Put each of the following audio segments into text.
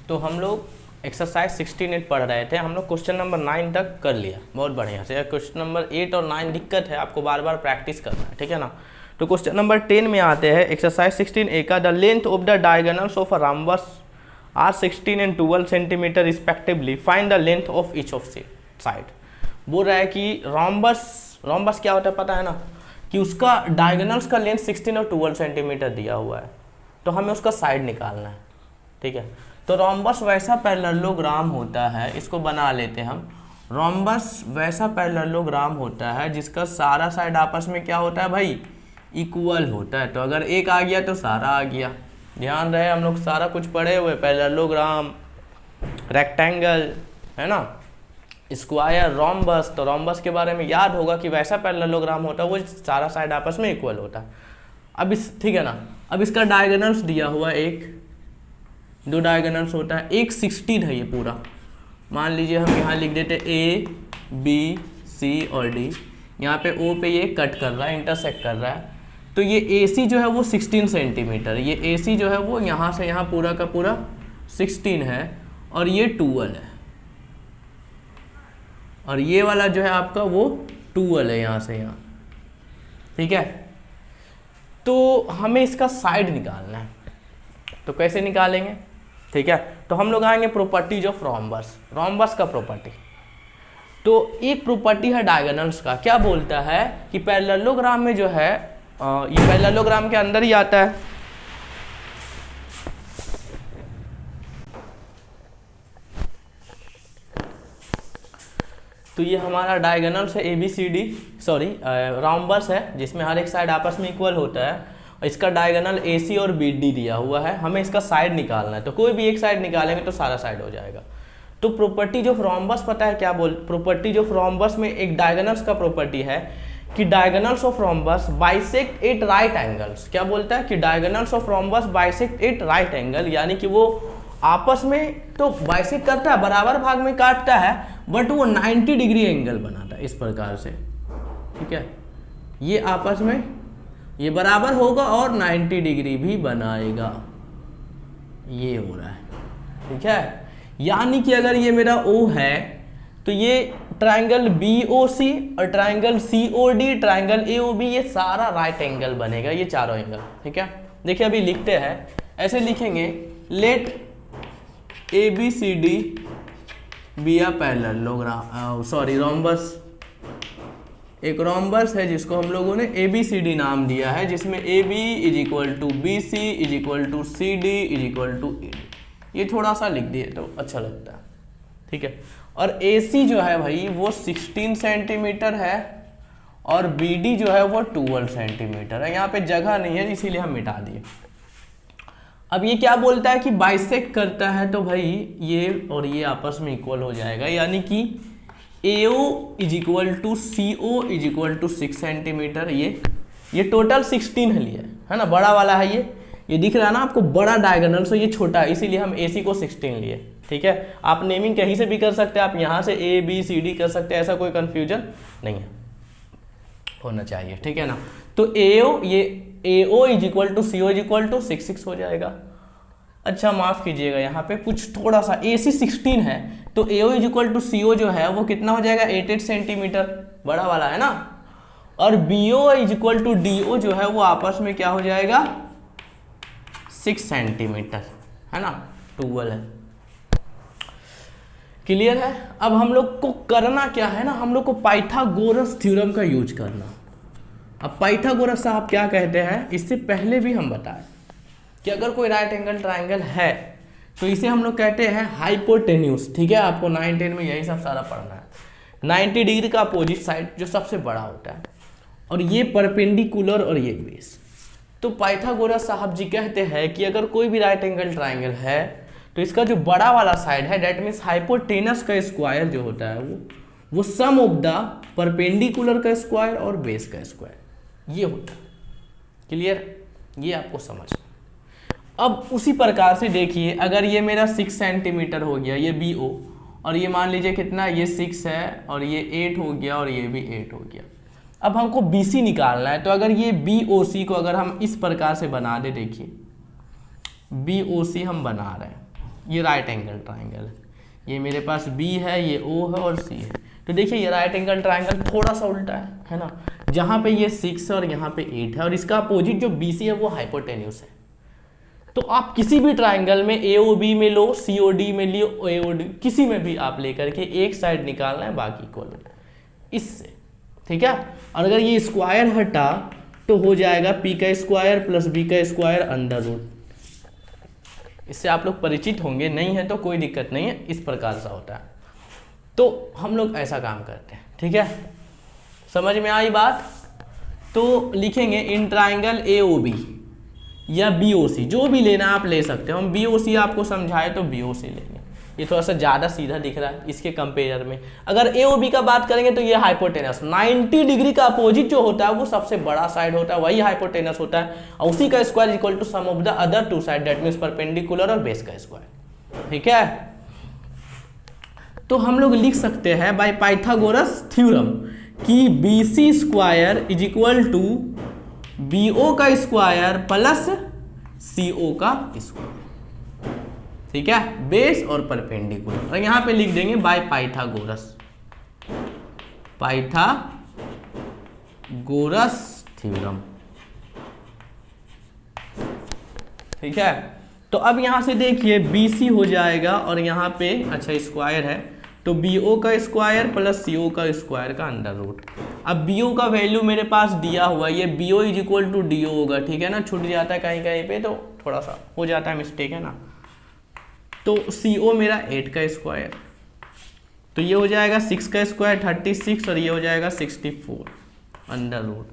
तो हम लोग एक्सरसाइज 16 पढ़ रहे थे, हम लोग क्वेश्चन नंबर 9 तक कर लिया बहुत बढ़िया से। क्वेश्चन नंबर 8 और 9 दिक्कत है, आपको बार बार प्रैक्टिस करना है, ठीक है ना। तो क्वेश्चन नंबर 10 में आते हैं, एक्सरसाइज 16A का, the length of the diagonals of a rhombus are 16 and 12 centimetre respectively, find the length of each of side. बोल रहा है कि रॉम्बस क्या होता है पता है ना, कि उसका डायगोनल्स का लेंथ 16 और 12 सेंटीमीटर दिया हुआ है, तो हमें उसका साइड निकालना है, ठीक है। तो रोम्बस वैसा पैरेललोग्राम होता है, इसको बना लेते हैं हम। रोम्बस वैसा पैरेललोग्राम होता है जिसका सारा साइड आपस में क्या होता है भाई, इक्वल होता है। तो अगर एक आ गया तो सारा आ गया। ध्यान रहे हम लोग सारा कुछ पढ़े हुए, पैरेललोग्राम, रेक्टेंगल, है ना, स्क्वायर, रोम्बस। तो रोम्बस के बारे में याद होगा कि वैसा पैरेललोग्राम होता है वो सारा साइड आपस में इक्वल होता है। अब ठीक है ना, अब इसका डायगोनल्स दिया हुआ एक दो डायगोनल्स होता है, एक 16 है ये पूरा। मान लीजिए हम यहाँ लिख देते A B C और D, यहाँ पे O पे ये कट कर रहा है, इंटरसेक्ट कर रहा है। तो ये AC जो है वो 16 सेंटीमीटर, ये AC जो है वो यहाँ से यहाँ पूरा का पूरा 16 है, और ये 12 है, और ये वाला जो है आपका वो 12 है यहाँ से यहाँ, ठीक है। तो हमें इसका साइड निकालना है, तो कैसे निकालेंगे, ठीक है। तो हम लोग आएंगे प्रॉपर्टीज ऑफ रोम्बस, रोम्बस का प्रॉपर्टी। तो एक प्रॉपर्टी है डायगोनल्स का, क्या बोलता है कि पैरेललोग्राम में जो है ये पैरेललोग्राम के अंदर ही आता है। तो ये हमारा डायगोनल्स है ABCD, सॉरी रोम्बस है जिसमें हर एक साइड आपस में इक्वल होता है। इसका डायगोनल AC और BD दिया हुआ है, हमें इसका साइड निकालना है। तो कोई भी एक साइड निकालेंगे तो सारा साइड हो जाएगा। तो प्रॉपर्टीज ऑफ रोम्बस पता है क्या प्रॉपर्टीज ऑफ रोम्बस में एक डायगोनल्स का प्रॉपर्टी है कि diagonals of rhombus bisect at right angles. क्या बोलता है कि diagonals of rhombus bisect at right angle, यानी कि वो आपस में तो बाइसेक्ट करता है, बराबर भाग में काटता है, बट वो 90 डिग्री एंगल बनाता है इस प्रकार से, ठीक है। ये आपस में ये बराबर होगा और 90 डिग्री भी बनाएगा, ये हो रहा है, ठीक है। यानी कि अगर ये मेरा O है तो ये ट्रायंगल BOC और ट्रायंगल COD, ट्रायंगल AOB, ये सारा राइट एंगल बनेगा, ये चारों एंगल, ठीक है। देखिए अभी लिखते हैं, ऐसे लिखेंगे, let ABCD be a parallelogram, sorry rhombus, एक रोम्बस है जिसको हम लोगों ने ABCD नाम दिया है, जिसमें AB is equal to BC is equal to CD is equal to ED। ये थोड़ा सा लिख दिए तो अच्छा लगता है, ठीक है। और AC जो है भाई वो 16 सेंटीमीटर है, और BD जो है वो 12 सेंटीमीटर है। यहाँ पे जगह नहीं है इसीलिए हम मिटा दिए। अब ये क्या बोलता है कि बाइसेक्ट करता है, तो भाई ये और ये आपस में इक्वल हो जाएगा, यानी कि AO is equal to CO is equal to 6 centimetre. ये टोटल 16 है ना, बड़ा वाला है ये दिख रहा है ना आपको, बड़ा डायगोनल से ये छोटा है, इसीलिए हम AC को 16 लिए, ठीक है। आप नेमिंग कहीं से भी कर सकते हैं, आप यहाँ से ABCD कर सकते हैं, ऐसा कोई कंफ्यूजन नहीं है, होना चाहिए, ठीक है ना। तो AO is equal to CO is equal to 6 हो जाएगा। अच्छा माफ कीजिएगा, यहाँ पे कुछ थोड़ा सा, AC 16 है तो AO is equal to CO जो है वो कितना हो जाएगा, 8 सेंटीमीटर, बड़ा वाला है ना। और BO is equal to DO जो है वो आपस में क्या हो जाएगा, 6 सेंटीमीटर, है ना, 12 है। क्लियर है। अब हम लोग को करना क्या है ना, हम लोग को पाइथागोरस थ्योरम का यूज करना। अब पाइथागोरस साहब क्या कहते हैं, इससे पहले भी हम बताएं कि अगर कोई राइट एंगल ट्राइंगल है तो इसे हम लोग कहते हैं हाइपोटेन्यूस, ठीक है। आपको 9, 10 में यही सब सारा पढ़ना है। 90 डिग्री का अपोजिट साइड जो सबसे बड़ा होता है, और ये परपेंडिकुलर और ये बेस। तो पाइथागोरस साहब जी कहते हैं कि अगर कोई भी राइट एंगल ट्राइंगल है तो इसका जो बड़ा वाला साइड है, डेट मीन्स हाइपोटेनस का स्क्वायर जो होता है वो सम ऑफ द परपेंडिकुलर का स्क्वायर और बेस का स्क्वायर, ये होता है। क्लियर, ये आपको समझ। अब उसी प्रकार से देखिए, अगर ये मेरा 6 सेंटीमीटर हो गया, ये BO, और ये मान लीजिए कितना, ये 6 है, और ये 8 हो गया, और ये भी 8 हो गया। अब हमको BC निकालना है, तो अगर ये BOC को अगर हम इस प्रकार से बना दे, देखिए BOC हम बना रहे हैं, ये राइट एंगल ट्राइंगल है, ये मेरे पास बी है, ये ओ है और सी है। तो देखिए ये राइट एंगल ट्राइंगल थोड़ा सा उल्टा है ना, जहाँ पे ये 6 है और यहाँ पे 8 है और इसका अपोजिट जो बी सी है वो हाइपोटेन्यूस है। तो आप किसी भी ट्राइंगल में ए ओ बी में लो, सी ओ डी में लियो, ए ओ डी किसी में भी आप लेकर के एक साइड निकालना है, बाकी इक्वल इससे, ठीक है। और अगर ये स्क्वायर हटा तो हो जाएगा पी का स्क्वायर प्लस बी का स्क्वायर अंडर रूट। इससे आप लोग परिचित होंगे, नहीं है तो कोई दिक्कत नहीं है, इस प्रकार से होता है। तो हम लोग ऐसा काम करते हैं, ठीक है, समझ में आई बात। तो लिखेंगे in triangle A O B या बी ओ सी, जो भी लेना आप ले सकते हो। हम बी ओ सी आपको समझाए तो बी ओ सी लेंगे, ये थोड़ा सा ज़्यादा सीधा दिख रहा है इसके कंपेयर में। अगर ए ओ बी का बात करेंगे तो ये हाइपोटेनस 90 डिग्री का अपोजिट जो होता है वो सबसे बड़ा साइड होता है, वही हाइपोटेनस होता है, और उसी का square equal to sum of the other two side, that means perpendicular और बेस का स्क्वायर, ठीक है। तो हम लोग लिख सकते हैं बाय पाइथागोरस थ्योरम कि B C square is equal to B O का स्क्वायर प्लस सी ओ का स्क्वायर, ठीक है, बेस और परपेंडिकुलर। और यहां पे लिख देंगे बाय पाइथागोरस, पाइथागोरस थ्योरम, ठीक है। तो अब यहां से देखिए बी सी हो जाएगा और यहां पे अच्छा स्क्वायर है, तो बी ओ का स्क्वायर प्लस सी ओ का स्क्वायर का अंडर रूट। अब बी ओ का वैल्यू मेरे पास दिया हुआ है, ये B O is equal to D O होगा, ठीक है ना, छूट जाता है कहीं कहीं पे तो थोड़ा सा हो जाता है मिस्टेक, है ना। तो सी ओ मेरा 8 का स्क्वायर, तो ये हो जाएगा 6 का स्क्वायर 36 और ये हो जाएगा 64 अंडर रूट,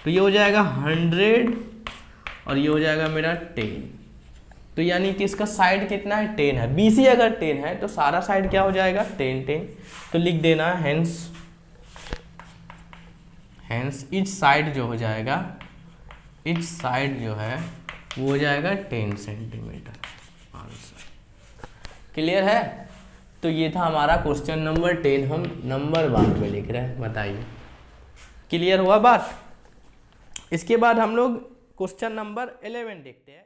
तो ये हो जाएगा 100 और ये हो जाएगा मेरा 10। तो यानी कि इसका साइड कितना है 10 है, बी सी अगर 10 है तो सारा साइड क्या हो जाएगा 10 10। तो लिख देना हेंस इच साइड जो हो जाएगा, इच साइड जो है वो हो जाएगा 10 सेंटीमीटर आंसर। क्लियर है। तो ये था हमारा क्वेश्चन नंबर 10, हम नंबर बाद में लिख रहे हैं, बताइए क्लियर हुआ बात। इसके बाद हम लोग क्वेश्चन नंबर 11 देखते हैं।